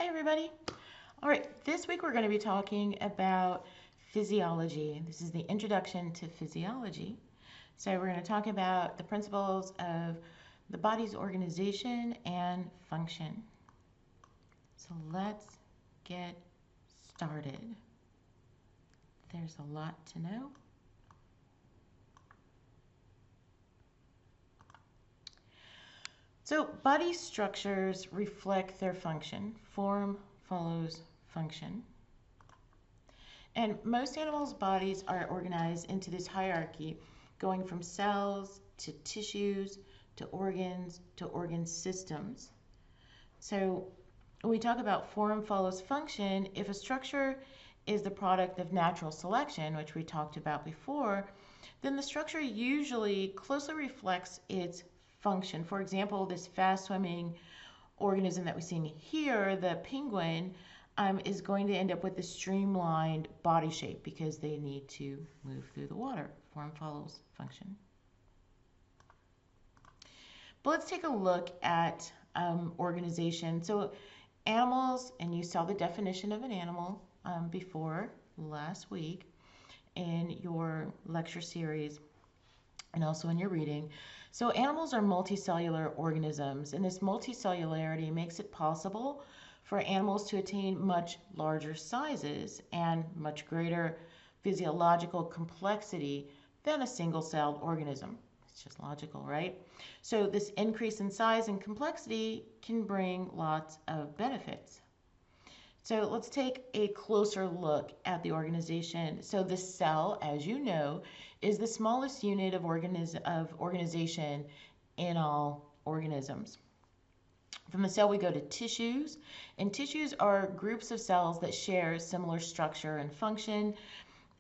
Hi everybody. All right, this week we're going to be talking about physiology. This is the introduction to physiology. So we're going to talk about the principles of the body's organization and function. So let's get started. There's a lot to know. So body structures reflect their function. Form follows function. And most animals' bodies are organized into this hierarchy, going from cells to tissues to organ systems. So when we talk about form follows function, if a structure is the product of natural selection, which we talked about before, then the structure usually closely reflects its function. For example, this fast swimming organism that we're seeing here, the penguin, is going to end up with a streamlined body shape because they need to move through the water. Form follows function. But let's take a look at organization. So animals, and you saw the definition of an animal before last week in your lecture series and also in your reading. So animals are multicellular organisms, and this multicellularity makes it possible for animals to attain much larger sizes and much greater physiological complexity than a single-celled organism. It's just logical, right? So this increase in size and complexity can bring lots of benefits. So let's take a closer look at the organization. So the cell, as you know, is the smallest unit of organization in all organisms. From the cell we go to tissues, and tissues are groups of cells that share similar structure and function.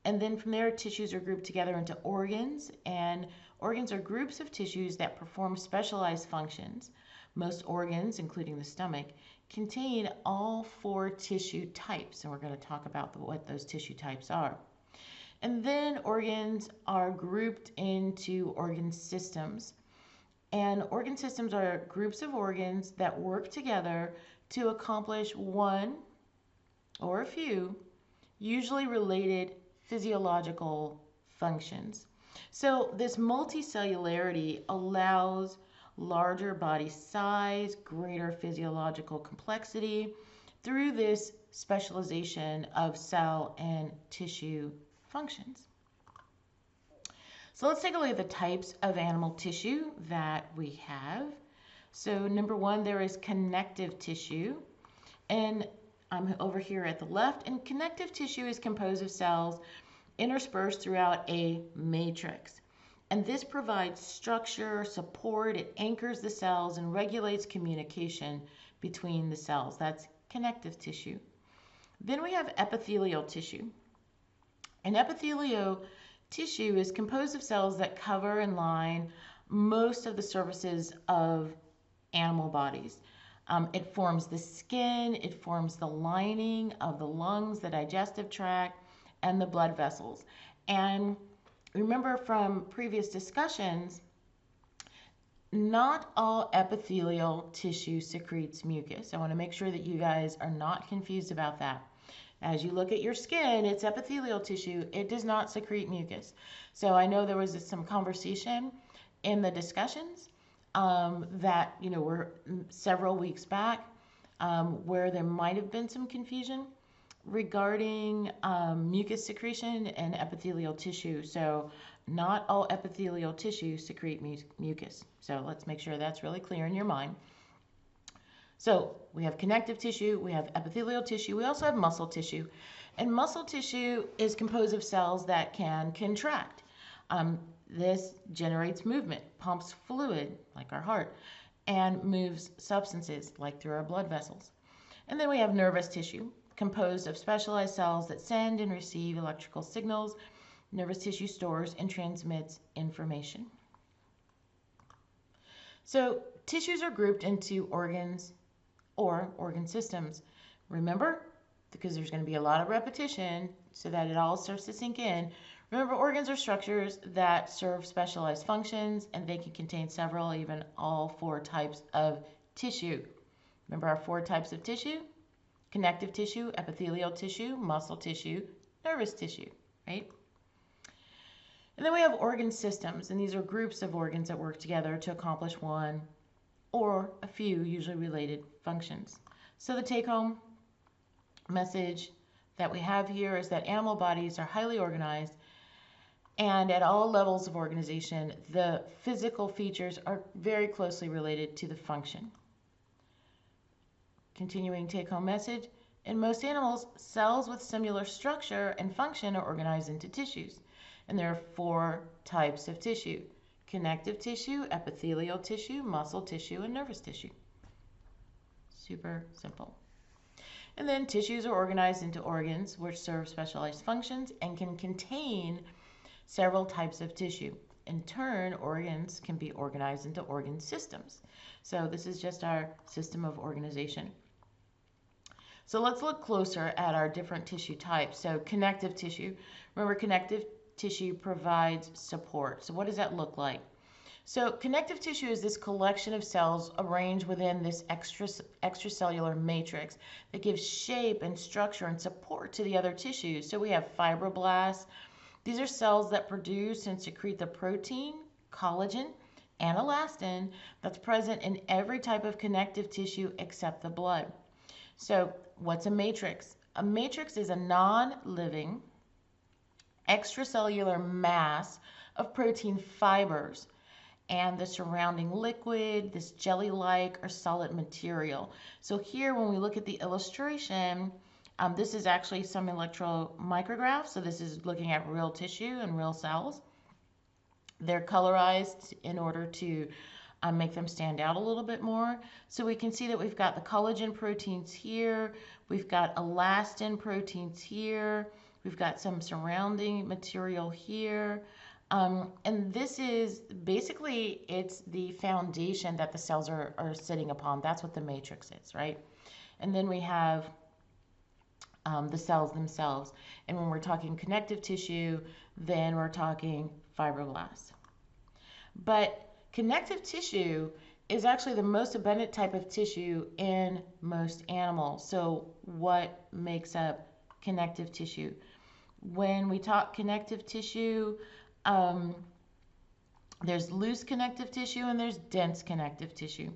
And then from there, tissues are grouped together into organs, and organs are groups of tissues that perform specialized functions. Most organs, including the stomach, contain all 4 tissue types, and we're going to talk about what those tissue types are. And then organs are grouped into organ systems. And organ systems are groups of organs that work together to accomplish one or a few, usually related physiological functions. So this multicellularity allows larger body size, greater physiological complexity through this specialization of cell and tissue functions. So let's take a look at the types of animal tissue that we have. So number 1, there is connective tissue. And I'm over here at the left. And connective tissue is composed of cells interspersed throughout a matrix. And this provides structure, support, it anchors the cells and regulates communication between the cells. That's connective tissue. Then we have epithelial tissue. And epithelial tissue is composed of cells that cover and line most of the surfaces of animal bodies. It forms the skin, it forms the lining of the lungs, the digestive tract, and the blood vessels. And remember from previous discussions, not all epithelial tissue secretes mucus. I want to make sure that you guys are not confused about that. As you look at your skin, it's epithelial tissue. It does not secrete mucus. So I know there was some conversation in the discussions that were several weeks back where there might have been some confusion regarding mucus secretion and epithelial tissue. So not all epithelial tissue secrete mucus. So let's make sure that's really clear in your mind. So we have connective tissue, we have epithelial tissue, we also have muscle tissue. And muscle tissue is composed of cells that can contract. This generates movement, pumps fluid, like our heart, and moves substances, like through our blood vessels. And then we have nervous tissue, composed of specialized cells that send and receive electrical signals. Nervous tissue stores and transmits information. So tissues are grouped into organs or organ systems. Remember, because there's going to be a lot of repetition so that it all starts to sink in. Remember, organs are structures that serve specialized functions, and they can contain several, even all 4 types of tissue. Remember our 4 types of tissue? connective tissue, epithelial tissue, muscle tissue, nervous tissue, right? And then we have organ systems, and these are groups of organs that work together to accomplish one or a few usually related functions. So the take-home message that we have here is that animal bodies are highly organized, and at all levels of organization, the physical features are very closely related to the function. Continuing take-home message, in most animals, cells with similar structure and function are organized into tissues. And there are 4 types of tissue: connective tissue, epithelial tissue, muscle tissue, and nervous tissue. Super simple. And then tissues are organized into organs which serve specialized functions and can contain several types of tissue. In turn, organs can be organized into organ systems. So this is just our system of organization. So let's look closer at our different tissue types. So connective tissue. Remember, connective tissue provides support. So what does that look like? So connective tissue is this collection of cells arranged within this extracellular matrix that gives shape and structure and support to the other tissues. So we have fibroblasts. These are cells that produce and secrete the protein, collagen, and elastin that's present in every type of connective tissue except the blood. So what's a matrix? A matrix is a non-living extracellular mass of protein fibers and the surrounding liquid, this jelly-like or solid material. So here when we look at the illustration, this is actually some electromicrographs. So this is looking at real tissue and real cells. They're colorized in order to make them stand out a little bit more. So we can see that we've got the collagen proteins here, we've got elastin proteins here, we've got some surrounding material here. And this is basically, it's the foundation that the cells are sitting upon. That's what the matrix is, right? And then we have the cells themselves. And when we're talking connective tissue, then we're talking fibroblasts. But connective tissue is actually the most abundant type of tissue in most animals. So what makes up connective tissue? When we talk connective tissue, there's loose connective tissue and there's dense connective tissue.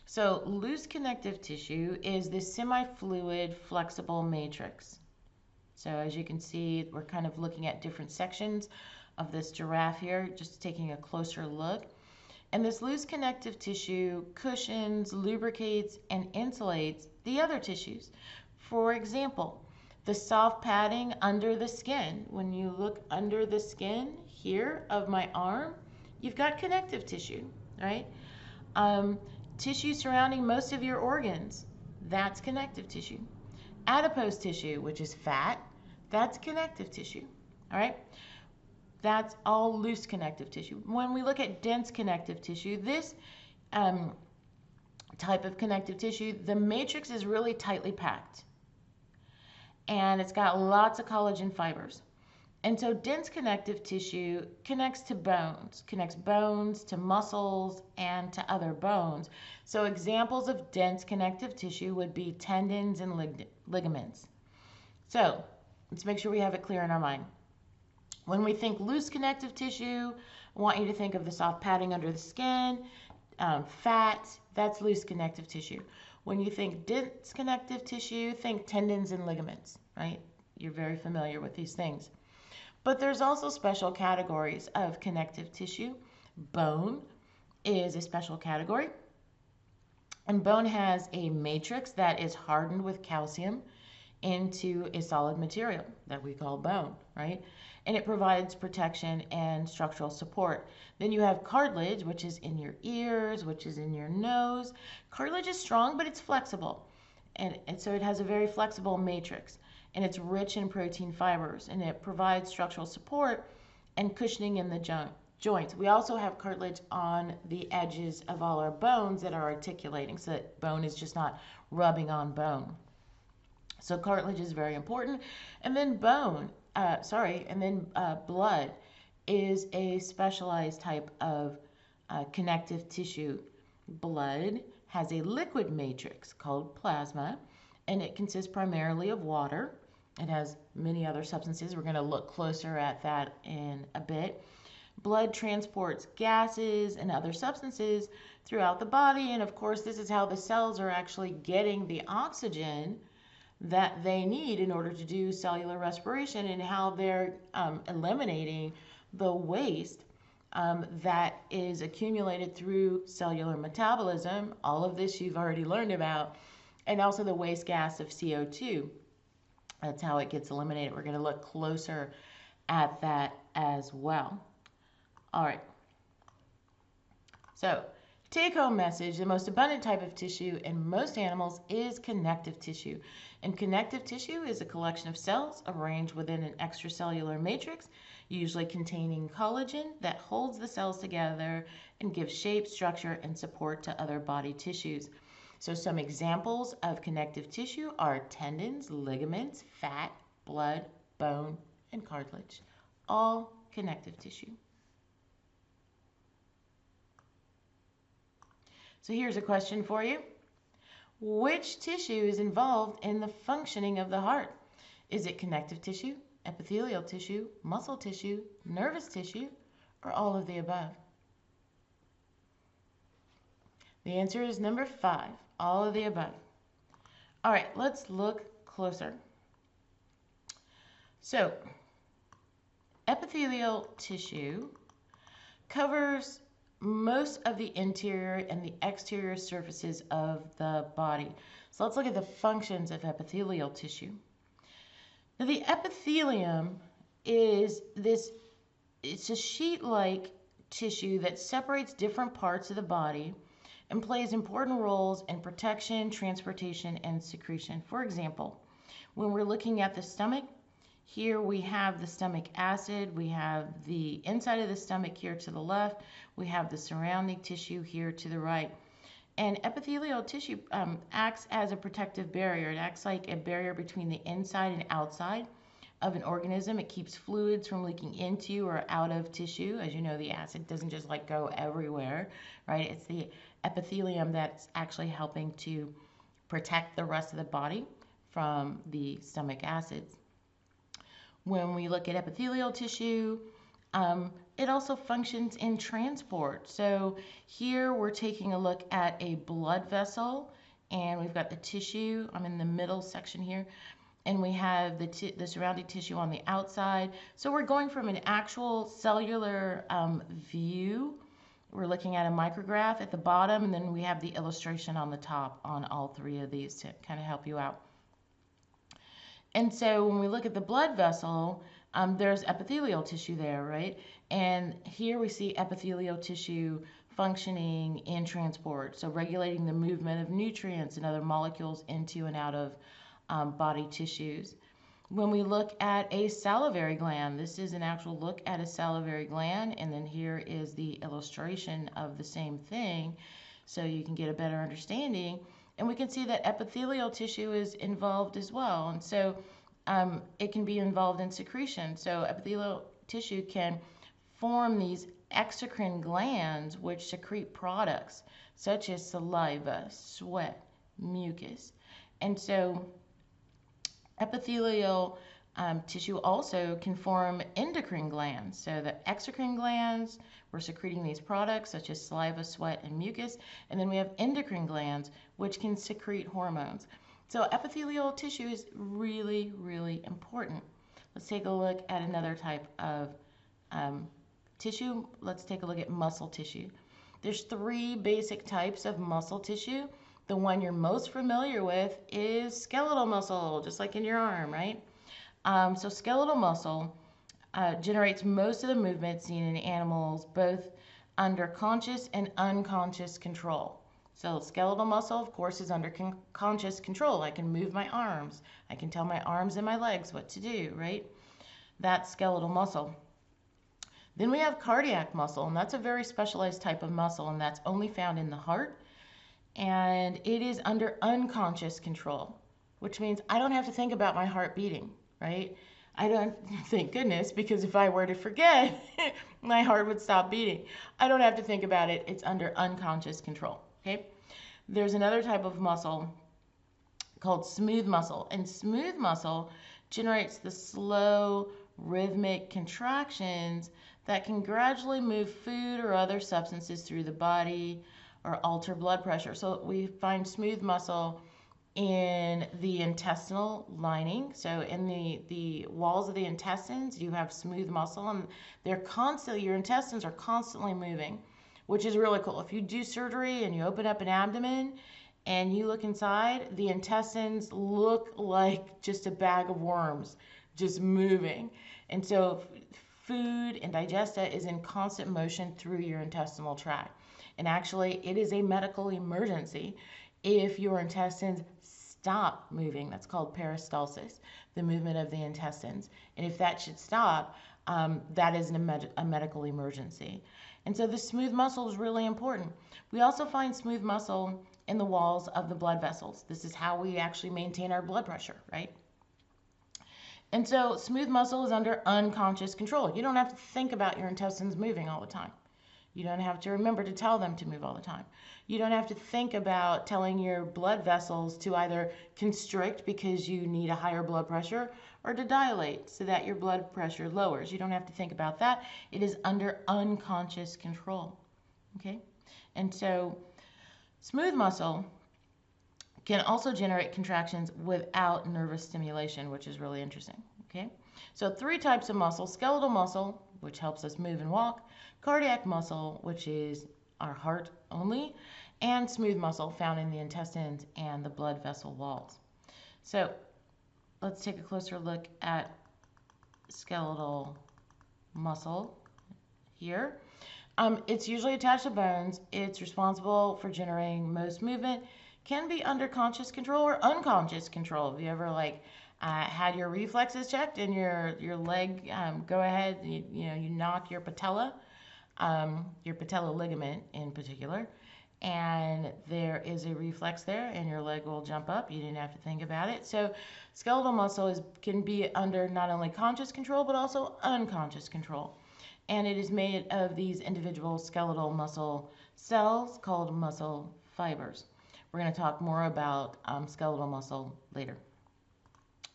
So loose connective tissue is this semi-fluid, flexible matrix. So as you can see, we're kind of looking at different sections of this giraffe here, just taking a closer look. And this loose connective tissue cushions, lubricates, and insulates the other tissues. For example, the soft padding under the skin. When you look under the skin here of my arm, you've got connective tissue, right? Tissue surrounding most of your organs, that's connective tissue. Adipose tissue, which is fat, that's connective tissue, all right? That's all loose connective tissue. When we look at dense connective tissue, this type of connective tissue, the matrix is really tightly packed. And it's got lots of collagen fibers. And so dense connective tissue connects bones to muscles and to other bones. So examples of dense connective tissue would be tendons and ligaments. So let's make sure we have it clear in our mind. When we think loose connective tissue, I want you to think of the soft padding under the skin, fat, that's loose connective tissue. When you think dense connective tissue, think tendons and ligaments, right? You're very familiar with these things. But there's also special categories of connective tissue. Bone is a special category. And bone has a matrix that is hardened with calcium into a solid material that we call bone, right? And it provides protection and structural support. Then you have cartilage, which is in your ears, which is in your nose. Cartilage is strong, but it's flexible. And so it has a very flexible matrix. And it's rich in protein fibers. And it provides structural support and cushioning in the joints. We also have cartilage on the edges of all our bones that are articulating, so that bone is just not rubbing on bone. So cartilage is very important. And then blood is a specialized type of connective tissue. Blood has a liquid matrix called plasma, and it consists primarily of water. It has many other substances. We're going to look closer at that in a bit. Blood transports gases and other substances throughout the body, and of course, this is how the cells are actually getting the oxygen that they need in order to do cellular respiration, and how they're eliminating the waste that is accumulated through cellular metabolism. All of this you've already learned about, and also the waste gas of CO2. That's how it gets eliminated. We're going to look closer at that as well. All right. So, take-home message, the most abundant type of tissue in most animals is connective tissue. And connective tissue is a collection of cells arranged within an extracellular matrix, usually containing collagen that holds the cells together and gives shape, structure, and support to other body tissues. So some examples of connective tissue are tendons, ligaments, fat, blood, bone, and cartilage. All connective tissue. So here's a question for you. Which tissue is involved in the functioning of the heart? Is it connective tissue, epithelial tissue, muscle tissue, nervous tissue, or all of the above? The answer is number 5, all of the above. All right, let's look closer. So, epithelial tissue covers most of the interior and the exterior surfaces of the body. So let's look at the functions of epithelial tissue. Now the epithelium is it's a sheet-like tissue that separates different parts of the body and plays important roles in protection, transportation, and secretion. For example, when we're looking at the stomach, here we have the stomach acid, we have the inside of the stomach here to the left, we have the surrounding tissue here to the right. And epithelial tissue acts as a protective barrier. It acts like a barrier between the inside and outside of an organism. It keeps fluids from leaking into or out of tissue. As you know, the acid doesn't just like go everywhere, right? It's the epithelium that's actually helping to protect the rest of the body from the stomach acids. When we look at epithelial tissue, it also functions in transport. So here we're taking a look at a blood vessel, and we've got the tissue. I'm in the middle section here, and we have the surrounding tissue on the outside. So we're going from an actual cellular view. We're looking at a micrograph at the bottom, and then we have the illustration on the top on all 3 of these to kind of help you out. And so when we look at the blood vessel, there's epithelial tissue there, right? And here we see epithelial tissue functioning in transport, so regulating the movement of nutrients and other molecules into and out of body tissues. When we look at a salivary gland, this is an actual look at a salivary gland, and then here is the illustration of the same thing, so you can get a better understanding. And we can see that epithelial tissue is involved as well. And so it can be involved in secretion. So epithelial tissue can form these exocrine glands which secrete products such as saliva, sweat, mucus. And so epithelial tissue also can form endocrine glands. So the exocrine glands, we're secreting these products such as saliva, sweat, and mucus. And then we have endocrine glands, which can secrete hormones. So epithelial tissue is really, really important. Let's take a look at another type of tissue. Let's take a look at muscle tissue. There's 3 basic types of muscle tissue. The one you're most familiar with is skeletal muscle, just like in your arm, right? So skeletal muscle generates most of the movement seen in animals, both under conscious and unconscious control. So skeletal muscle, of course, is under conscious control. I can move my arms. I can tell my arms and my legs what to do, right? That's skeletal muscle. Then we have cardiac muscle, and that's a very specialized type of muscle, and that's only found in the heart. And it is under unconscious control, which means I don't have to think about my heart beating, right? I don't, thank goodness, because if I were to forget, my heart would stop beating. I don't have to think about it. It's under unconscious control, okay? There's another type of muscle called smooth muscle. And smooth muscle generates the slow, rhythmic contractions that can gradually move food or other substances through the body or alter blood pressure. So we find smooth muscle in the intestinal lining. So in the walls of the intestines, you have smooth muscle, and they're constantly, your intestines are constantly moving, which is really cool. If you do surgery and you open up an abdomen and you look inside, the intestines look like just a bag of worms just moving. And so food and digesta is in constant motion through your intestinal tract. And actually, it is a medical emergency if your intestines stop moving. That's called peristalsis, the movement of the intestines. And if that should stop, that is a medical emergency. And so the smooth muscle is really important. We also find smooth muscle in the walls of the blood vessels. This is how we actually maintain our blood pressure, right? And so smooth muscle is under unconscious control. You don't have to think about your intestines moving all the time. You don't have to remember to tell them to move all the time. You don't have to think about telling your blood vessels to either constrict because you need a higher blood pressure or to dilate so that your blood pressure lowers. You don't have to think about that. It is under unconscious control. Okay? And so smooth muscle can also generate contractions without nervous stimulation, which is really interesting. Okay? So 3 types of muscle: skeletal muscle, which helps us move and walk; cardiac muscle, which is our heart only; and smooth muscle, found in the intestines and the blood vessel walls. So let's take a closer look at skeletal muscle here. It's usually attached to bones. It's responsible for generating most movement. Can be under conscious control or unconscious control. Have you ever had your reflexes checked and your leg go ahead, you knock your patella ligament in particular, and there is a reflex there and your leg will jump up. You didn't have to think about it. So skeletal muscle can be under not only conscious control but also unconscious control. And it is made of these individual skeletal muscle cells called muscle fibers. We're going to talk more about skeletal muscle later.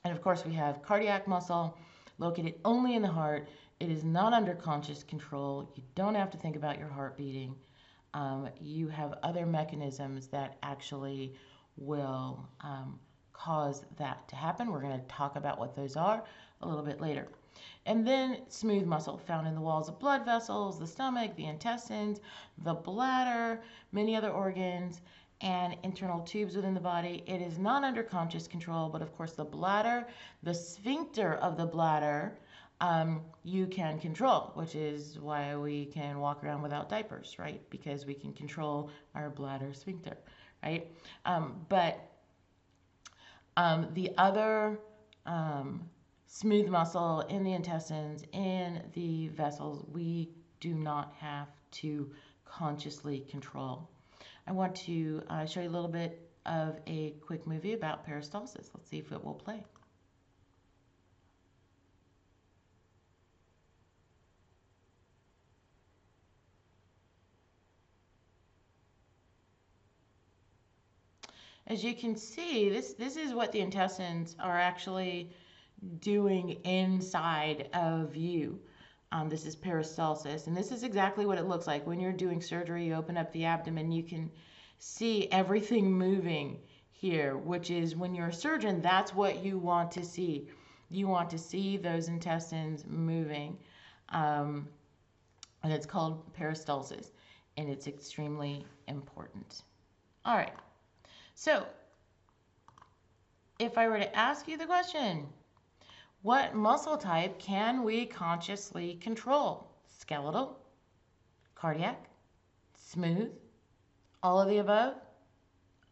And of course, we have cardiac muscle, located only in the heart. It is not under conscious control. You don't have to think about your heart beating. You have other mechanisms that actually will cause that to happen. We're going to talk about what those are a little bit later. And then smooth muscle, found in the walls of blood vessels, the stomach, the intestines, the bladder, many other organs, and internal tubes within the body. It is not under conscious control, but of course the bladder, the sphincter of the bladder, you can control, which is why we can walk around without diapers, right? Because we can control our bladder sphincter, right? But the other smooth muscle in the intestines, in the vessels, we do not have to consciously control. I want to show you a little bit of a quick movie about peristalsis. Let's see if it will play. As you can see, this is what the intestines are actually doing inside of you. This is peristalsis, and this is exactly what it looks like. When you're doing surgery, you open up the abdomen, you can see everything moving here, which is, when you're a surgeon, that's what you want to see. You want to see those intestines moving, and it's called peristalsis, and it's extremely important. All right, so if I were to ask you the question, what muscle type can we consciously control? Skeletal, cardiac, smooth, all of the above,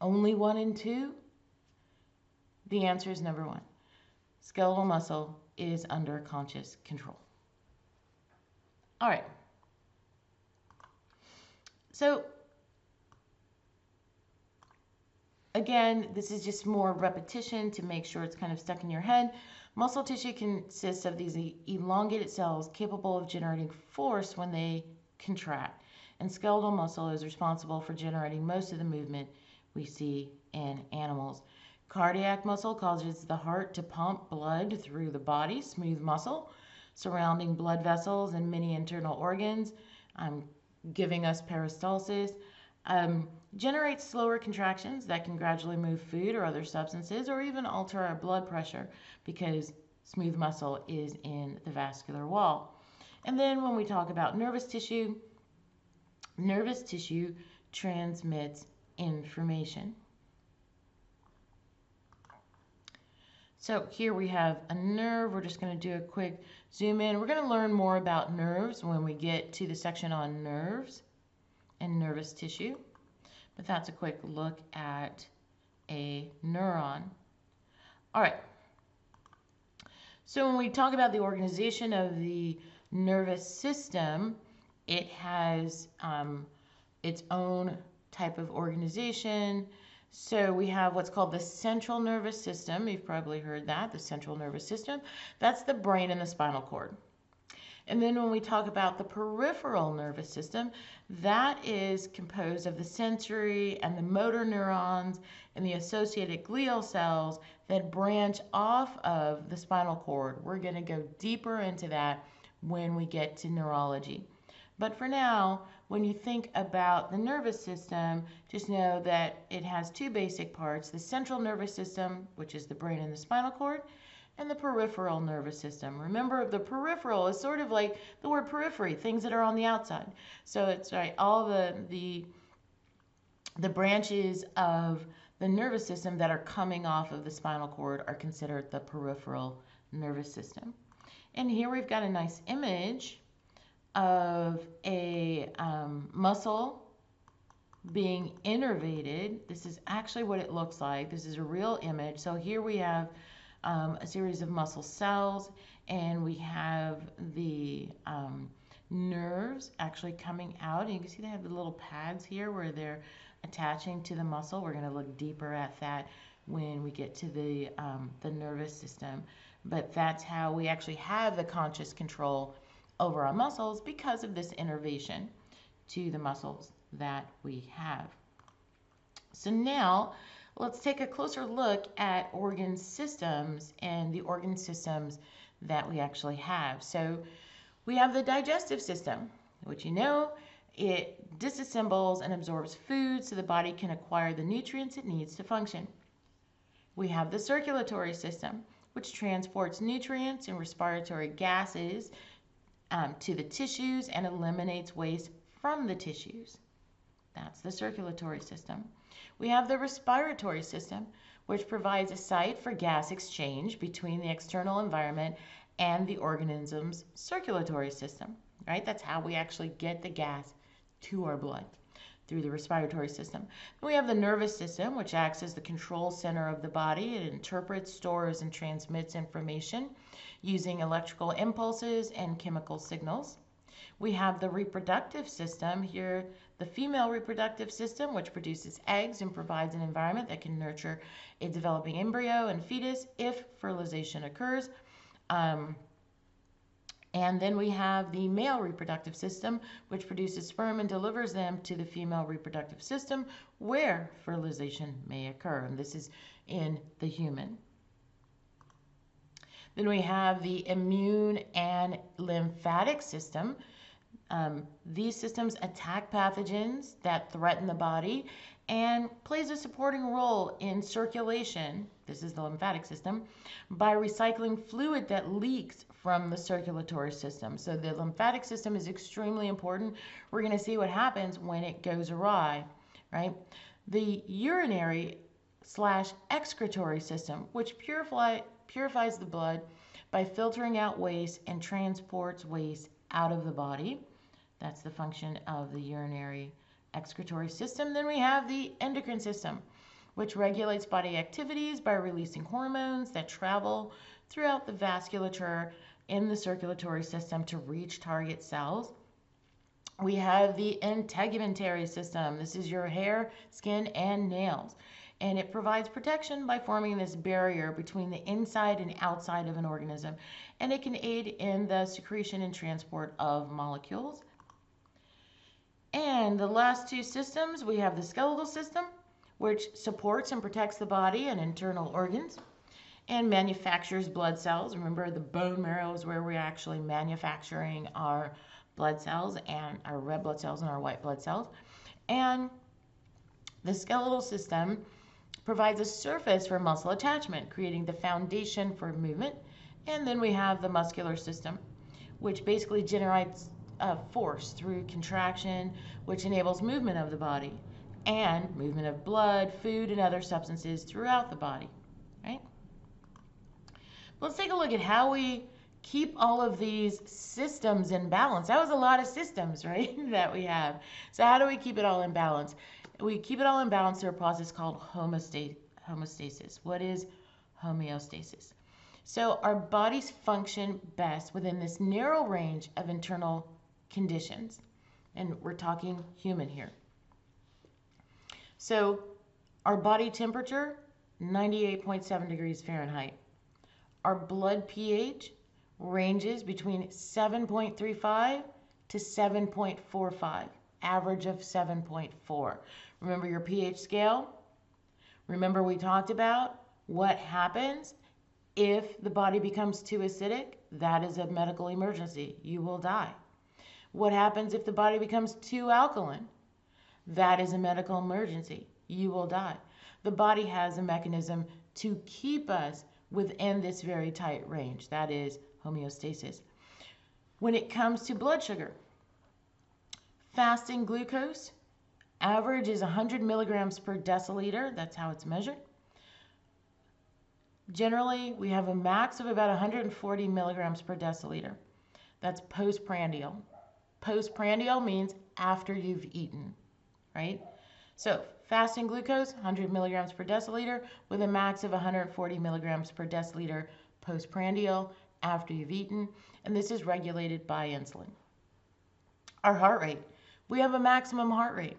only 1 and 2? The answer is number 1. Skeletal muscle is under conscious control. All right. So again, this is just more repetition to make sure it's kind of stuck in your head. Muscle tissue consists of these elongated cells capable of generating force when they contract. And skeletal muscle is responsible for generating most of the movement we see in animals. Cardiac muscle causes the heart to pump blood through the body. Smooth muscle surrounding blood vessels and many internal organs, giving us peristalsis. Generates slower contractions that can gradually move food or other substances or even alter our blood pressure because smooth muscle is in the vascular wall. And then when we talk about nervous tissue transmits information. So here we have a nerve. We're just going to do a quick zoom in. We're going to learn more about nerves when we get to the section on nerves and nervous tissue. But that's a quick look at a neuron. All right. So when we talk about the organization of the nervous system, it has its own type of organization. So we have what's called the central nervous system. You've probably heard that, the central nervous system. That's the brain and the spinal cord. And then when we talk about the peripheral nervous system, that is composed of the sensory and the motor neurons and the associated glial cells that branch off of the spinal cord. We're going to go deeper into that when we get to neurology. But for now, when you think about the nervous system, just know that it has two basic parts: the central nervous system, which is the brain and the spinal cord, and the peripheral nervous system. Remember, the peripheral is sort of like the word periphery, things that are on the outside. So it's right, all the branches of the nervous system that are coming off of the spinal cord are considered the peripheral nervous system. And here we've got a nice image of a muscle being innervated. This is actually what it looks like. This is a real image. So here we have a series of muscle cells, and we have the nerves actually coming out. And you can see they have the little pads here where they're attaching to the muscle. We're going to look deeper at that when we get to the nervous system. But that's how we actually have the conscious control over our muscles, because of this innervation to the muscles that we have. So now let's take a closer look at organ systems and the organ systems that we actually have. So we have the digestive system, which it disassembles and absorbs food so the body can acquire the nutrients it needs to function. We have the circulatory system, which transports nutrients and respiratory gases to the tissues and eliminates waste from the tissues. That's the circulatory system. We have the respiratory system, which provides a site for gas exchange between the external environment and the organism's circulatory system, right? That's how we actually get the gas to our blood, through the respiratory system. Then we have the nervous system, which acts as the control center of the body. It interprets, stores, and transmits information using electrical impulses and chemical signals. We have the reproductive system here, the female reproductive system, which produces eggs and provides an environment that can nurture a developing embryo and fetus if fertilization occurs. And then we have the male reproductive system, which produces sperm and delivers them to the female reproductive system where fertilization may occur. And this is in the human. Then we have the immune and lymphatic system. These systems attack pathogens that threaten the body and plays a supporting role in circulation. This is the lymphatic system, by recycling fluid that leaks from the circulatory system. So the lymphatic system is extremely important. We're going to see what happens when it goes awry, right? The urinary/excretory system, which purifies the blood by filtering out waste and transports waste out of the body. That's the function of the urinary excretory system. Then we have the endocrine system, which regulates body activities by releasing hormones that travel throughout the vasculature in the circulatory system to reach target cells. We have the integumentary system. This is your hair, skin, and nails. And it provides protection by forming this barrier between the inside and outside of an organism. And it can aid in the secretion and transport of molecules. And the last two systems, we have the skeletal system, which supports and protects the body and internal organs and manufactures blood cells. Remember, the bone marrow is where we're actually manufacturing our blood cells and our red blood cells and our white blood cells. And the skeletal system provides a surface for muscle attachment, creating the foundation for movement. And then we have the muscular system, which basically generates force through contraction, which enables movement of the body and movement of blood, food, and other substances throughout the body, right? Let's take a look at how we keep all of these systems in balance. That was a lot of systems, right, that we have. So how do we keep it all in balance? We keep it all in balance through a process called homeostasis. What is homeostasis? So our bodies function best within this narrow range of internal conditions. And we're talking human here. So our body temperature, 98.7 degrees Fahrenheit. Our blood pH ranges between 7.35 to 7.45, average of 7.4. Remember your pH scale? Remember we talked about what happens if the body becomes too acidic? That is a medical emergency. You will die. What happens if the body becomes too alkaline? That is a medical emergency. You will die. The body has a mechanism to keep us within this very tight range. That is homeostasis. When it comes to blood sugar, fasting glucose, average is 100 milligrams per deciliter. That's how it's measured. Generally, we have a max of about 140 milligrams per deciliter. That's postprandial. Postprandial means after you've eaten, right? So fasting glucose, 100 milligrams per deciliter with a max of 140 milligrams per deciliter postprandial after you've eaten. And this is regulated by insulin. Our heart rate. We have a maximum heart rate.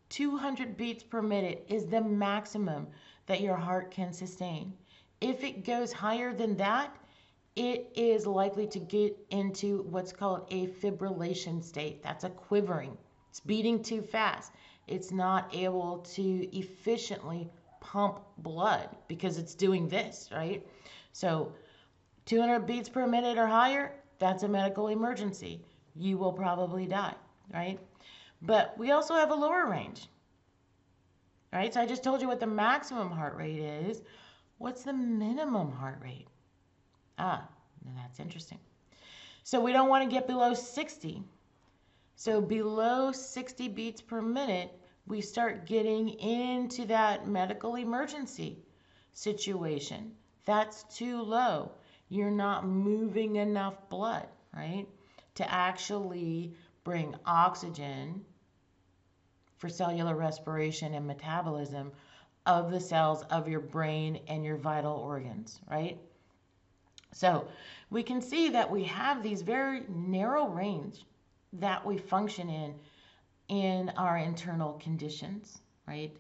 200 beats per minute is the maximum that your heart can sustain. If it goes higher than that, it is likely to get into what's called a fibrillation state. That's a quivering. It's beating too fast. It's not able to efficiently pump blood because it's doing this, right? So 200 beats per minute or higher, that's a medical emergency. You will probably die, right? But we also have a lower range, right? So I just told you what the maximum heart rate is. What's the minimum heart rate? That's interesting. So we don't want to get below 60. So below 60 beats per minute, we start getting into that medical emergency situation. That's too low. You're not moving enough blood, right, to actually bring oxygen for cellular respiration and metabolism of the cells of your brain and your vital organs, right? So we can see that we have these very narrow range that we function in our internal conditions, right?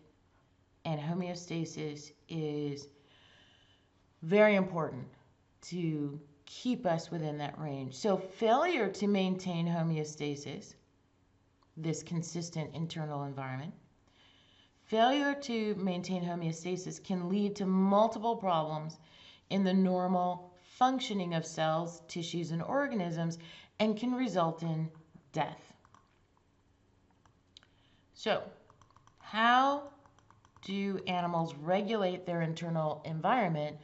And homeostasis is very important to keep us within that range. So failure to maintain homeostasis, this consistent internal environment, failure to maintain homeostasis can lead to multiple problems in the normal functioning of cells, tissues, and organisms, and can result in death. So, how do animals regulate their internal environment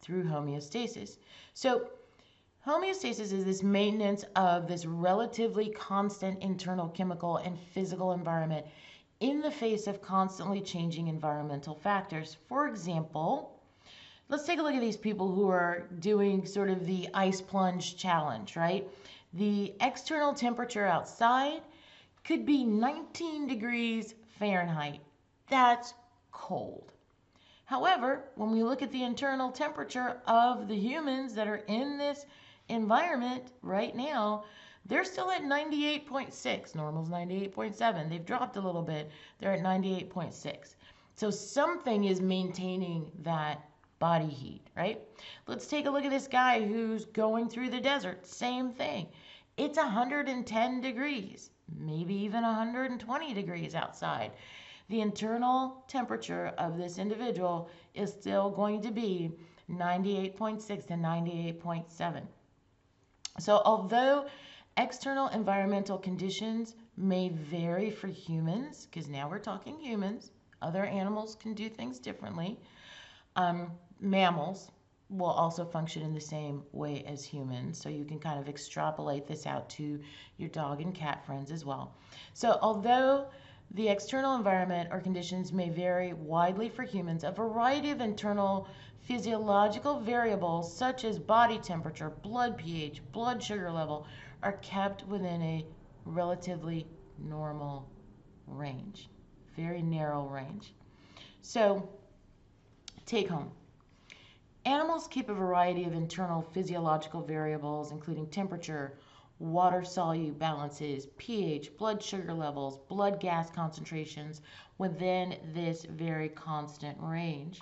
through homeostasis? So, homeostasis is this maintenance of this relatively constant internal chemical and physical environment in the face of constantly changing environmental factors. For example, let's take a look at these people who are doing sort of the ice plunge challenge, right? The external temperature outside could be 19 degrees Fahrenheit. That's cold. However, when we look at the internal temperature of the humans that are in this environment right now, they're still at 98.6. Normal's 98.7. They've dropped a little bit. They're at 98.6. So something is maintaining that body heat, right? Let's take a look at this guy who's going through the desert. Same thing. It's 110 degrees, maybe even 120 degrees outside. the internal temperature of this individual is still going to be 98.6 to 98.7. So although external environmental conditions may vary for humans, because now we're talking humans, other animals can do things differently. Mammals will also function in the same way as humans. So you can kind of extrapolate this out to your dog and cat friends as well. So although the external environment or conditions may vary widely for humans, a variety of internal physiological variables such as body temperature, blood pH, blood sugar level are kept within a relatively normal range, very narrow range. So take home. Animals keep a variety of internal physiological variables, including temperature, water solute balances, pH, blood sugar levels, blood gas concentrations, within this very constant range.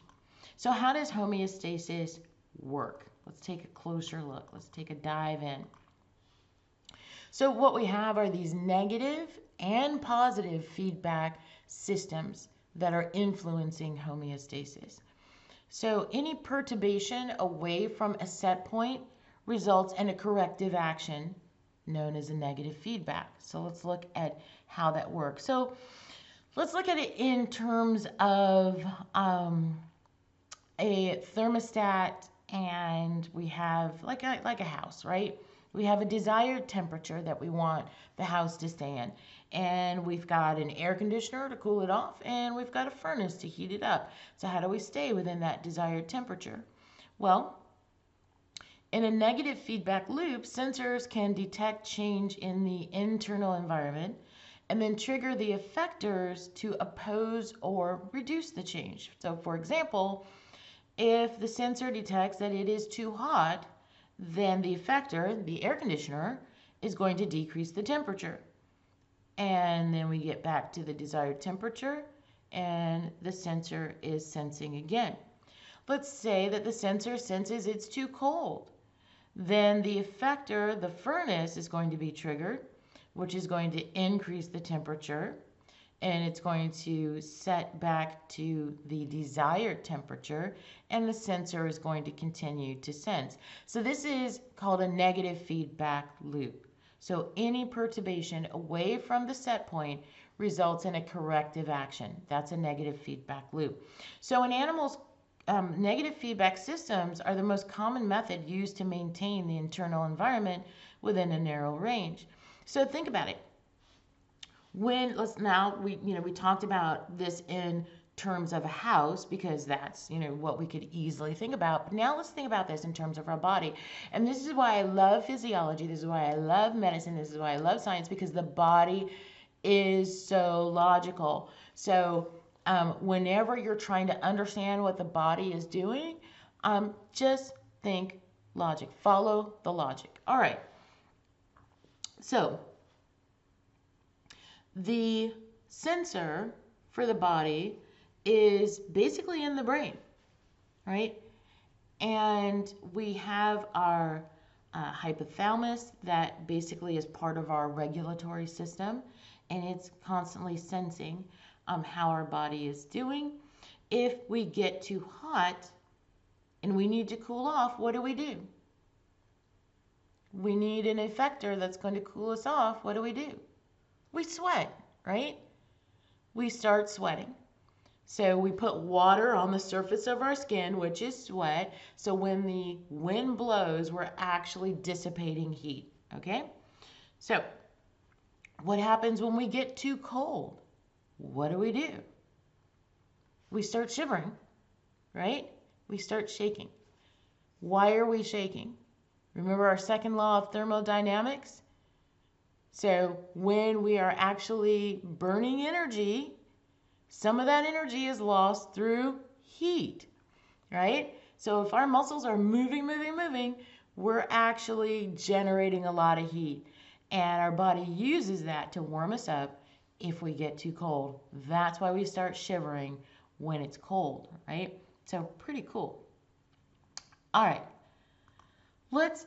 So how does homeostasis work? Let's take a closer look. Let's take a dive in. So what we have are these negative and positive feedback systems that are influencing homeostasis. So any perturbation away from a set point results in a corrective action known as a negative feedback. So let's look at how that works. So let's look at it in terms of a thermostat, and we have like a house, right? We have a desired temperature that we want the house to stay in. And we've got an air conditioner to cool it off, and we've got a furnace to heat it up. So how do we stay within that desired temperature? Well, in a negative feedback loop, sensors can detect change in the internal environment and then trigger the effectors to oppose or reduce the change. So for example, if the sensor detects that it is too hot, then the effector, the air conditioner, is going to decrease the temperature. And then we get back to the desired temperature, and the sensor is sensing again. Let's say that the sensor senses it's too cold. Then the effector, the furnace, is going to be triggered, which is going to increase the temperature, and it's going to set back to the desired temperature, and the sensor is going to continue to sense. So this is called a negative feedback loop. So any perturbation away from the set point results in a corrective action. That's a negative feedback loop. So in animals, negative feedback systems are the most common method used to maintain the internal environment within a narrow range. So think about it. We talked about this in terms of a house because that's what we could easily think about. But now let's think about this in terms of our body. And this is why I love physiology. This is why I love medicine. This is why I love science, because the body is so logical. So whenever you're trying to understand what the body is doing, just think logic. Follow the logic. All right. So the sensor for the body is basically in the brain, right? And we have our hypothalamus that basically is part of our regulatory system, and it's constantly sensing how our body is doing. If we get too hot and we need to cool off, what do? We need an effector that's going to cool us off. What do? We sweat, right? We start sweating. So we put water on the surface of our skin, which is sweat. So when the wind blows, we're actually dissipating heat, okay? So what happens when we get too cold? What do? We start shivering, right? We start shaking. Why are we shaking? Remember our second law of thermodynamics? So when we are actually burning energy, some of that energy is lost through heat, right? So if our muscles are moving, we're actually generating a lot of heat. And our body uses that to warm us up if we get too cold. That's why we start shivering when it's cold, right? So pretty cool. All right, let's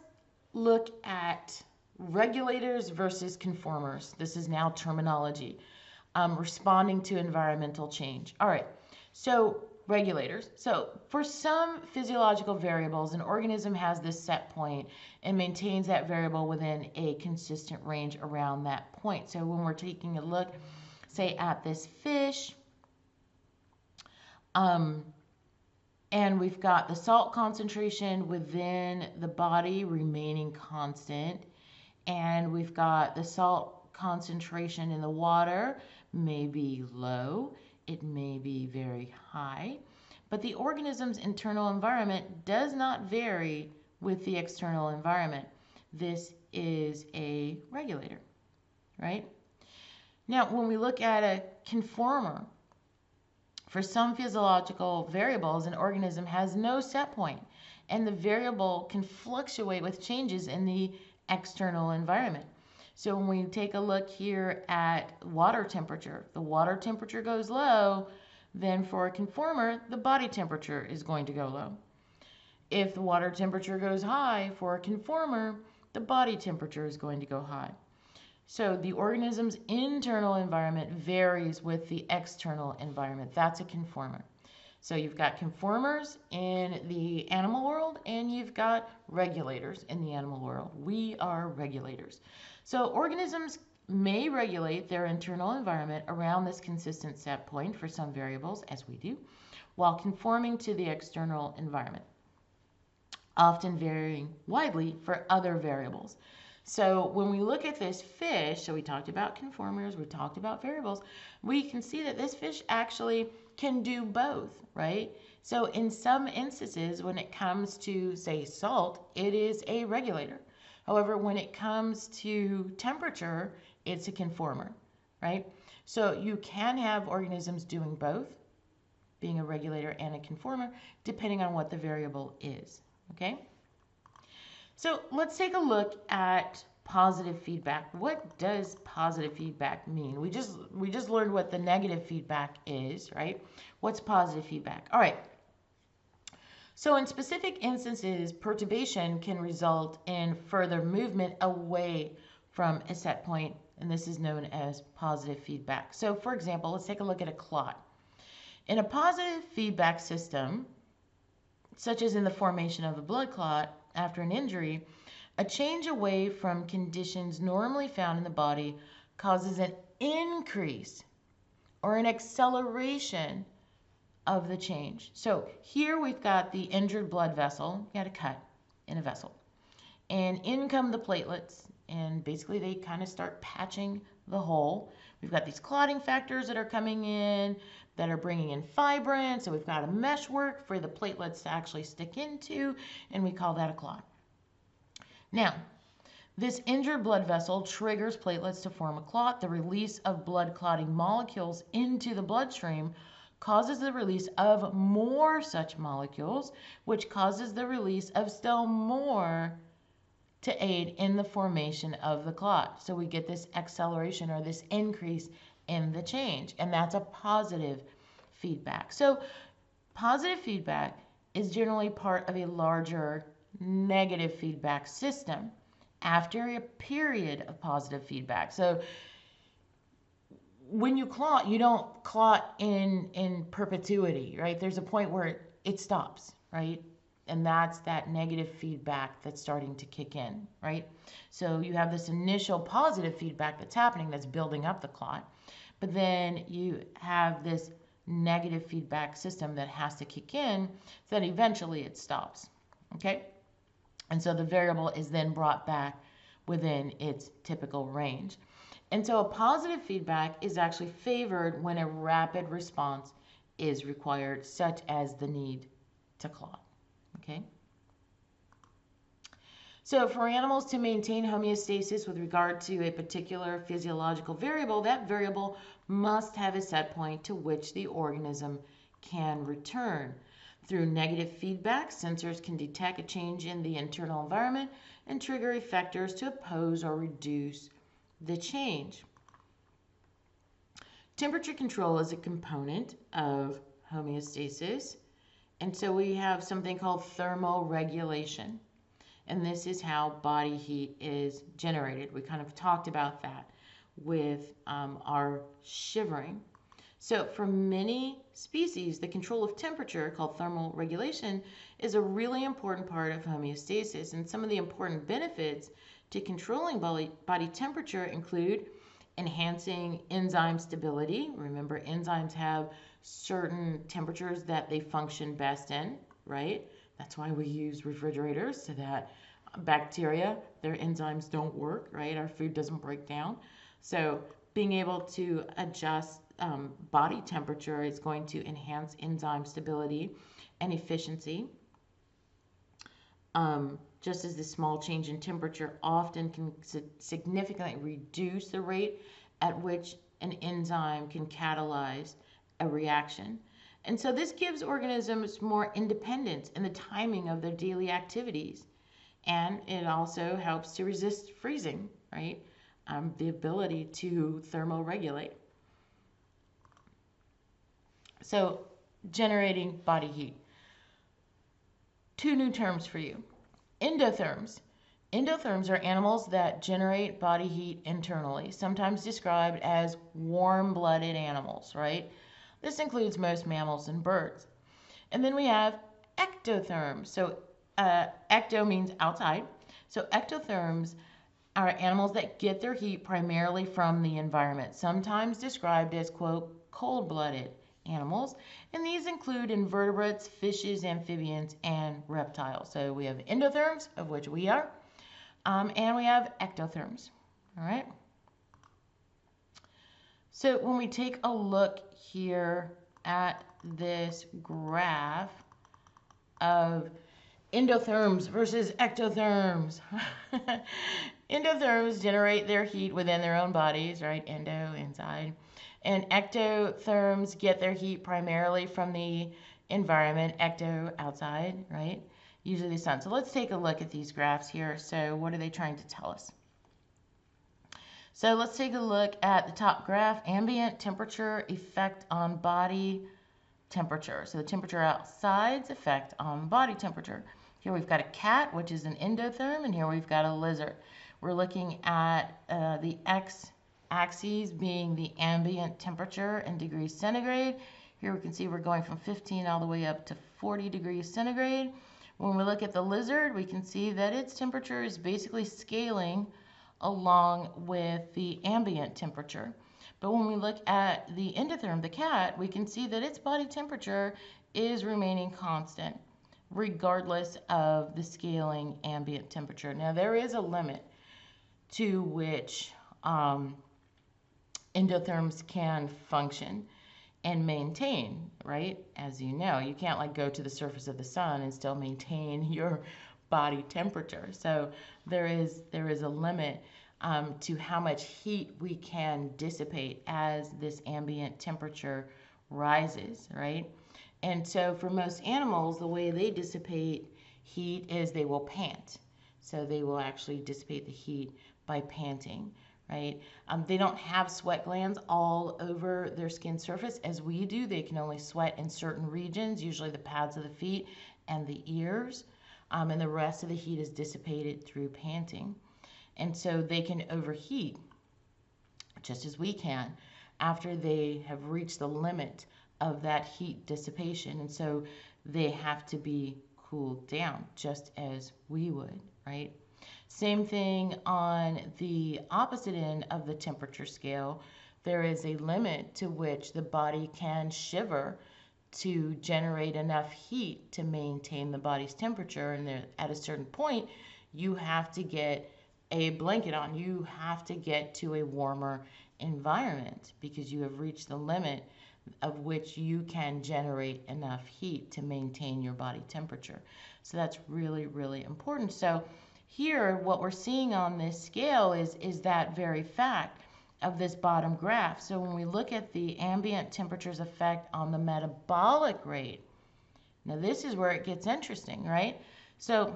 look at regulators versus conformers. This is now terminology. responding to environmental change. All right, so regulators. So for some physiological variables, an organism has this set point and maintains that variable within a consistent range around that point. So when we're taking a look, say, at this fish, and we've got the salt concentration within the body remaining constant, and we've got the salt concentration in the water may be low, it may be very high, but the organism's internal environment does not vary with the external environment. This is a regulator, right? Now, when we look at a conformer, for some physiological variables, an organism has no set point, and the variable can fluctuate with changes in the external environment. So when we take a look here at water temperature, the water temperature goes low, then for a conformer, the body temperature is going to go low. If the water temperature goes high for a conformer, the body temperature is going to go high. So the organism's internal environment varies with the external environment. That's a conformer. So you've got conformers in the animal world, and you've got regulators in the animal world. We are regulators. So organisms may regulate their internal environment around this consistent set point for some variables, as we do, while conforming to the external environment, often varying widely for other variables. So when we look at this fish, so we talked about conformers, we talked about variables, we can see that this fish actually can do both, right? So in some instances, when it comes to, say, salt, it is a regulator. However, when it comes to temperature, it's a conformer, right? So you can have organisms doing both, being a regulator and a conformer, depending on what the variable is, okay? So let's take a look at positive feedback. What does positive feedback mean? We just learned what the negative feedback is, right? What's positive feedback? All right. So in specific instances, perturbation can result in further movement away from a set point, and this is known as positive feedback. So for example, let's take a look at a clot. In a positive feedback system, such as in the formation of a blood clot after an injury, a change away from conditions normally found in the body causes an increase or an acceleration of the change. So here we've got the injured blood vessel, you got a cut in a vessel, and in come the platelets, and basically they kind of start patching the hole. We've got these clotting factors that are coming in, that are bringing in fibrin, so we've got a meshwork for the platelets to actually stick into, and we call that a clot. Now, this injured blood vessel triggers platelets to form a clot. The release of blood clotting molecules into the bloodstream causes the release of more such molecules, which causes the release of still more to aid in the formation of the clot. So we get this acceleration or this increase in the change, and that's a positive feedback. So positive feedback is generally part of a larger negative feedback system after a period of positive feedback. So when you clot, you don't clot in perpetuity, right? There's a point where it stops, right? And that's that negative feedback that's starting to kick in, right? So you have this initial positive feedback that's happening, that's building up the clot, but then you have this negative feedback system that has to kick in, so that eventually it stops, okay? And so the variable is then brought back within its typical range. And so a positive feedback is actually favored when a rapid response is required, such as the need to clot, okay? So for animals to maintain homeostasis with regard to a particular physiological variable, that variable must have a set point to which the organism can return. Through negative feedback, sensors can detect a change in the internal environment and trigger effectors to oppose or reduce the change. Temperature control is a component of homeostasis, and so we have something called thermoregulation, and this is how body heat is generated. We kind of talked about that with our shivering. So for many species, the control of temperature, called thermal regulation, is a really important part of homeostasis. And some of the important benefits to controlling body temperature include enhancing enzyme stability. Remember, enzymes have certain temperatures that they function best in, right? That's why we use refrigerators, so that bacteria, their enzymes don't work, right? Our food doesn't break down. So being able to adjust body temperature is going to enhance enzyme stability and efficiency. Just as the small change in temperature often can significantly reduce the rate at which an enzyme can catalyze a reaction. And so this gives organisms more independence in the timing of their daily activities. And it also helps to resist freezing, right? The ability to thermoregulate. So, generating body heat. Two new terms for you. Endotherms. Endotherms are animals that generate body heat internally, sometimes described as warm-blooded animals, right? This includes most mammals and birds. And then we have ectotherms. So ecto means outside. So ectotherms are animals that get their heat primarily from the environment, sometimes described as, quote, cold-blooded animals. And these include invertebrates, fishes, amphibians, and reptiles. So we have endotherms, of which we are, and we have ectotherms. All right. So when we take a look here at this graph of endotherms versus ectotherms. Endotherms generate their heat within their own bodies, right? Endo, inside. And ectotherms get their heat primarily from the environment, ecto, outside, right? Usually the sun. So let's take a look at these graphs here. So what are they trying to tell us? So let's take a look at the top graph, ambient temperature effect on body temperature. So the temperature outside's effect on body temperature. Here we've got a cat, which is an endotherm, and here we've got a lizard. We're looking at the x-axis being the ambient temperature in degrees centigrade. Here we can see we're going from 15 all the way up to 40 degrees centigrade. When we look at the lizard, we can see that its temperature is basically scaling along with the ambient temperature. But when we look at the endotherm, the cat, we can see that its body temperature is remaining constant regardless of the scaling ambient temperature. Now there is a limit to which endotherms can function and maintain, right? As you know, you can't like go to the surface of the sun and still maintain your body temperature. So there is a limit to how much heat we can dissipate as this ambient temperature rises, right? And so for most animals, the way they dissipate heat is they will pant. So they will actually dissipate the heat by panting, right? They don't have sweat glands all over their skin surface as we do. They can only sweat in certain regions, usually the pads of the feet and the ears, and the rest of the heat is dissipated through panting. And so they can overheat, just as we can, after they have reached the limit of that heat dissipation. And so they have to be cooled down, just as we would, right? Same thing on the opposite end of the temperature scale. There is a limit to which the body can shiver to generate enough heat to maintain the body's temperature. And at a certain point, you have to get a blanket on. You have to get to a warmer environment because you have reached the limit of which you can generate enough heat to maintain your body temperature. So that's really, really important. So here, what we're seeing on this scale is that very fact of this bottom graph. So when we look at the ambient temperature's effect on the metabolic rate, now this is where it gets interesting, right? So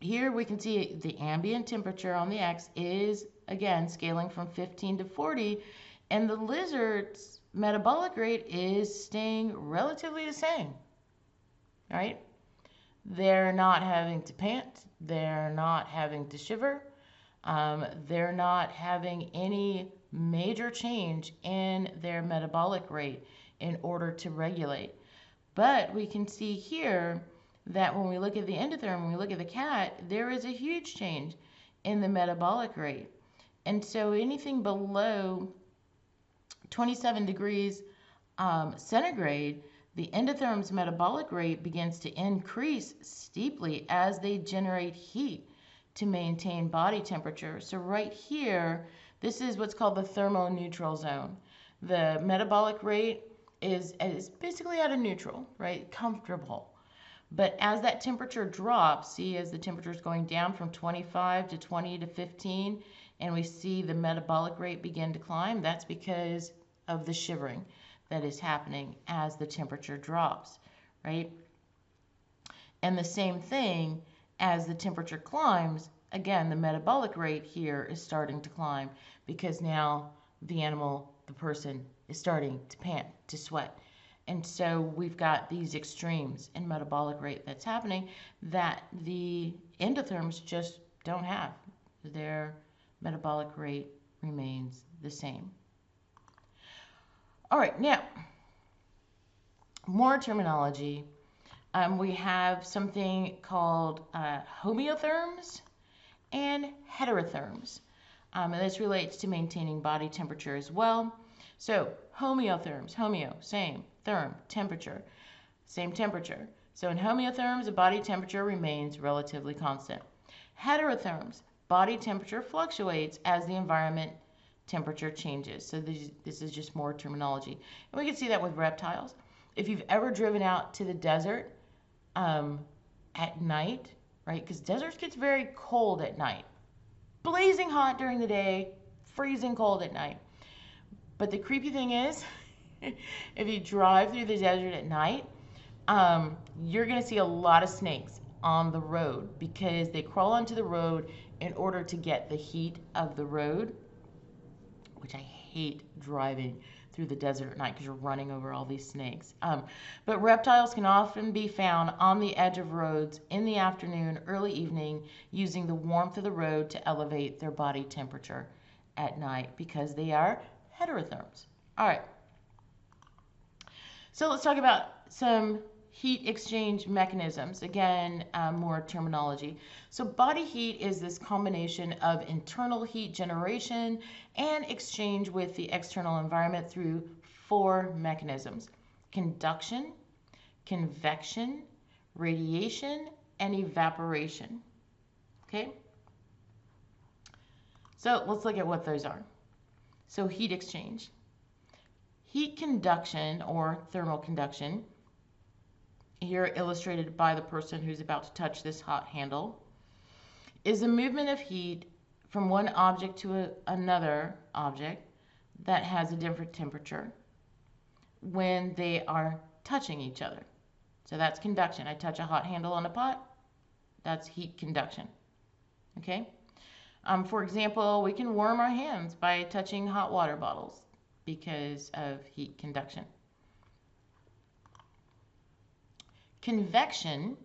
here we can see the ambient temperature on the X is, again, scaling from 15 to 40, and the lizard's metabolic rate is staying relatively the same, right? They're not having to pant, they're not having to shiver, They're not having any major change in their metabolic rate in order to regulate. But we can see here that when we look at the endotherm, when we look at the cat, there is a huge change in the metabolic rate. And so anything below 27 degrees centigrade, the endotherm's metabolic rate begins to increase steeply as they generate heat to maintain body temperature. So right here, this is what's called the thermoneutral zone. The metabolic rate is basically at a neutral, right? Comfortable. But as that temperature drops, see, as the temperature is going down from 25 to 20 to 15, and we see the metabolic rate begin to climb, that's because of the shivering that is happening as the temperature drops, right? And the same thing, as the temperature climbs, again, the metabolic rate here is starting to climb because now the animal, the person, is starting to pant, to sweat. And so we've got these extremes in metabolic rate that's happening that the endotherms just don't have. Their metabolic rate remains the same. All right, now, more terminology. We have something called homeotherms and heterotherms. And this relates to maintaining body temperature as well. So homeotherms, homeo, same, therm, temperature, same temperature. So in homeotherms, the body temperature remains relatively constant. Heterotherms, body temperature fluctuates as the environment temperature changes. So this is just more terminology. And we can see that with reptiles. If you've ever driven out to the desert at night, right? Because deserts gets very cold at night. Blazing hot during the day, freezing cold at night. But the creepy thing is, if you drive through the desert at night, you're going to see a lot of snakes on the road because they crawl onto the road in order to get the heat of the road, which I hate driving through the desert at night because you're running over all these snakes. But reptiles can often be found on the edge of roads in the afternoon, early evening, using the warmth of the road to elevate their body temperature at night because they are heterotherms. All right. So let's talk about some heat exchange mechanisms. Again, more terminology. So body heat is this combination of internal heat generation and exchange with the external environment through 4 mechanisms: conduction, convection, radiation, and evaporation. Okay? So let's look at what those are. So heat exchange. Heat conduction or thermal conduction, here illustrated by the person who's about to touch this hot handle, is the movement of heat from one object to another object that has a different temperature when they are touching each other. So that's conduction. I touch a hot handle on a pot, that's heat conduction. Okay? For example, we can warm our hands by touching hot water bottles because of heat conduction. Convection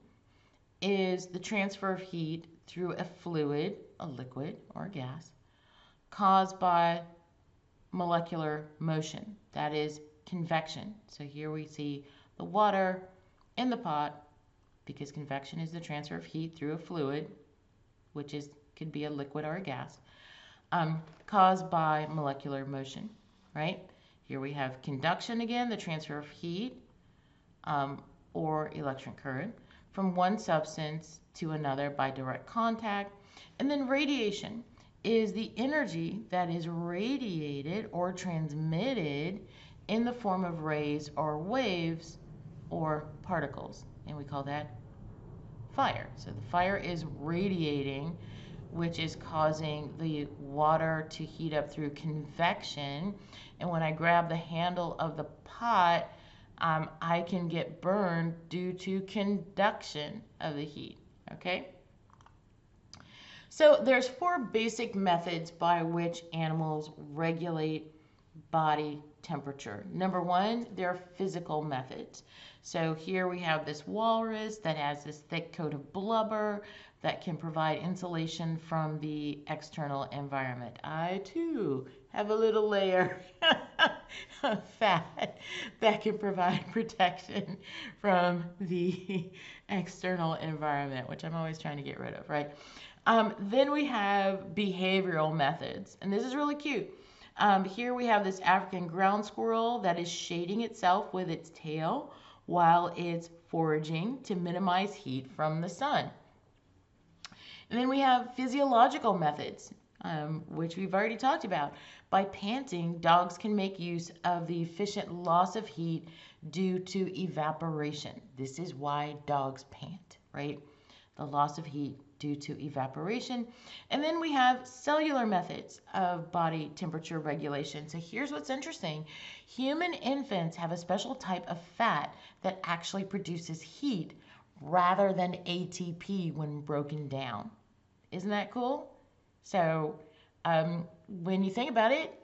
is the transfer of heat through a fluid, a liquid, or a gas, caused by molecular motion. That is convection. So here we see the water in the pot because convection is the transfer of heat through a fluid, which could be a liquid or a gas, caused by molecular motion, right? Here we have conduction again, the transfer of heat or electric current from one substance to another by direct contact. And then radiation is the energy that is radiated or transmitted in the form of rays or waves or particles. And we call that fire. So the fire is radiating, which is causing the water to heat up through convection. And when I grab the handle of the pot, I can get burned due to conduction of the heat. Okay? So there's 4 basic methods by which animals regulate body temperature. Number one, there are physical methods. So here we have this walrus that has this thick coat of blubber that can provide insulation from the external environment. I too have a little layer of fat that can provide protection from the external environment, which I'm always trying to get rid of, right? Then we have behavioral methods, and this is really cute. Here we have this African ground squirrel that is shading itself with its tail while it's foraging to minimize heat from the sun. And then we have physiological methods, which we've already talked about. By panting, dogs can make use of the efficient loss of heat due to evaporation. This is why dogs pant, right? The loss of heat due to evaporation. And then we have cellular methods of body temperature regulation. So here's what's interesting. Human infants have a special type of fat that actually produces heat rather than ATP when broken down. Isn't that cool? So when you think about it,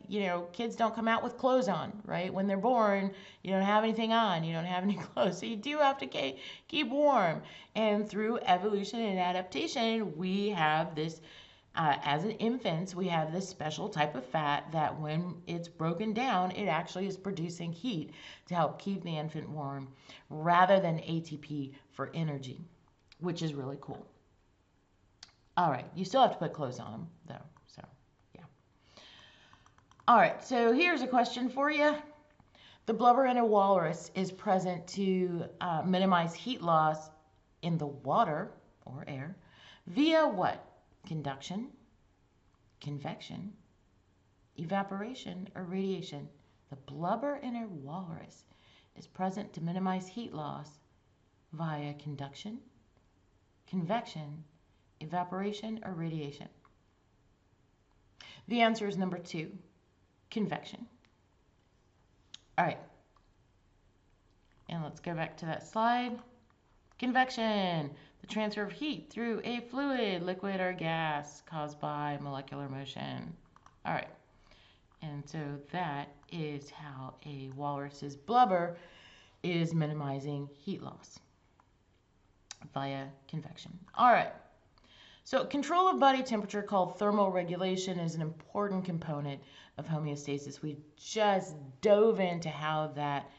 kids don't come out with clothes on, right? When they're born, you don't have anything on, you don't have any clothes. So you do have to keep warm. And through evolution and adaptation, we have this, as an infant, we have this special type of fat that when it's broken down, it actually is producing heat to help keep the infant warm rather than ATP for energy, which is really cool. All right, you still have to put clothes on, though. So, yeah. All right, so here's a question for you. The blubber in a walrus is present to minimize heat loss in the water or air via what? Conduction, convection, evaporation, or radiation. The blubber in a walrus is present to minimize heat loss via conduction, convection, evaporation, or radiation. The answer is number 2, convection. All right, and let's go back to that slide. Convection, the transfer of heat through a fluid, liquid, or gas caused by molecular motion. All right, and so that is how a walrus's blubber is minimizing heat loss via convection. All right. So control of body temperature, called thermal regulation, is an important component of homeostasis. We just dove into how that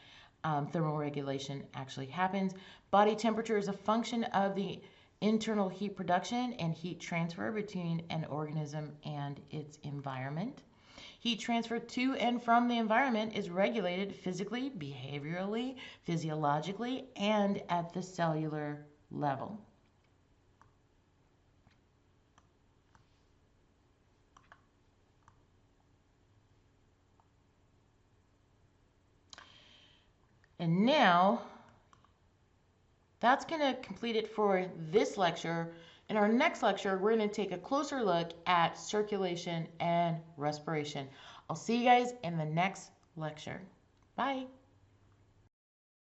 thermal regulation actually happens. Body temperature is a function of the internal heat production and heat transfer between an organism and its environment. Heat transfer to and from the environment is regulated physically, behaviorally, physiologically, and at the cellular level. And now, that's going to complete it for this lecture. In our next lecture, we're going to take a closer look at circulation and respiration. I'll see you guys in the next lecture. Bye.